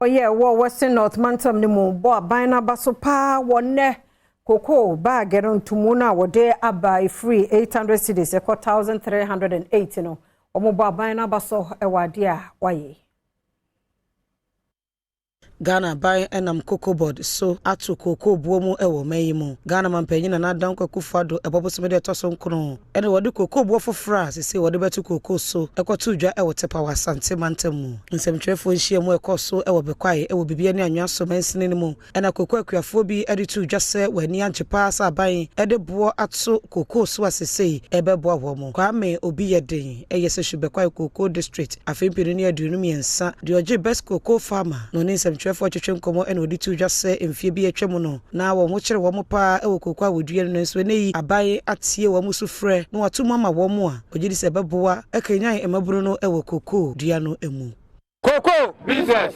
Oye wo Western North Mantam ni mu bo aban baso pa wonne koko bag ntumu na wode aba free 800 cedis ekọ 1380 no omo bo aban baso ewade a waye Ghana by enam cocoa board so atu cocoa buomu ewo meyimu Ghana mampanyina na Adom Akufo-Addo ebobosomede toso nkron ene wode cocoa buo fofra sese wode betu cocoa so ekotu dwa ewo tepa wasante mantamu nsemtwefo nhie mu ekoso ewo bekwae ewo bibia ne anwa so mansine ne mu ena cocoa akuafo bi ede tu dwa se wani anchepa sa aban ede buo atu cocoa so asese ebebo wo mu kwame obi yeden eyese hwebekwae cocoa district afempiri ne adunum yensa de oje best cocoa farmer no ne nsemtwe for twetwe nkomo ene odi tu dwase emfie bi atwem no na wo mo kire wo mo pa ewo kokwa wodua no nso ne yi abaye atie wo mo sufrɛ no wato mama wo mo a ogidi se beboa ekanyan emaburu no ewo koko dua no emu koko business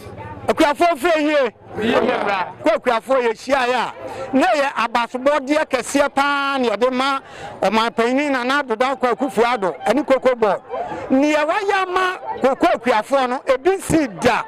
akuafo fre hie yebra akuafo ye hia ya na ye abasobode akese pa ne de ma omanpanyin na Adom Akufo-Addo ani koko bo ne ye waya ma koko akuafo no ebi si da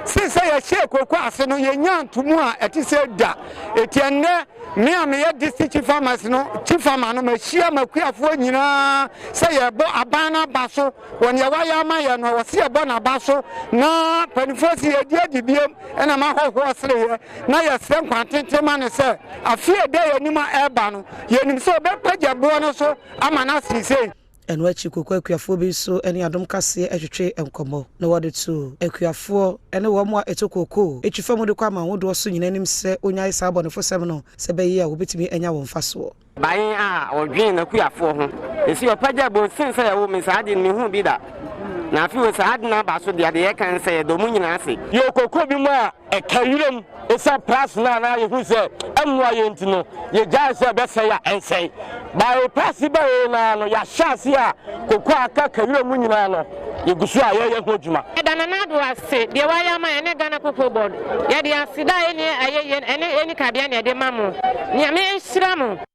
sise ye hye koko ase no ye nyantumu a etise da etienne me am ye district farmers no chief farmer no mahia makuafo nyina se ye bo abana baso won ye waya ma ye no wo se ye bo na baso na panifosi ye dibiem ena ma hoho sere ye na ye se kwantente ma ne se afie de ye nima eba no ye nim se obepagya bo no so ama na sise eno achi kokwa akuafo bi so ene Adom Kasee etwetwe enkomo na wode tu akuafo ene wo mo etokoko etwifam de kwa ma wodo so nyina nim se onyae sa abonefo sem no se be ye a wobetimi enya wo mfaso ban a odwen na akuafo ho esi opagya bo sin se wo me sa ade ni hu bi da na afi wo sa ade na ba so de ade ye kan se do mu nyina ase yo koko bi mo a ekayirem esa price na ye hu se amwa ye ntino ye gya se be se ya ensen ba price ba na no ya shase a koko aka kayirem mu nyina no ye gusu a ye ho djuma edana na do ase de waya ma ene Ghana cocoa board ye de asida ene ayeye ene kabia ne de mamu nyame nhira mu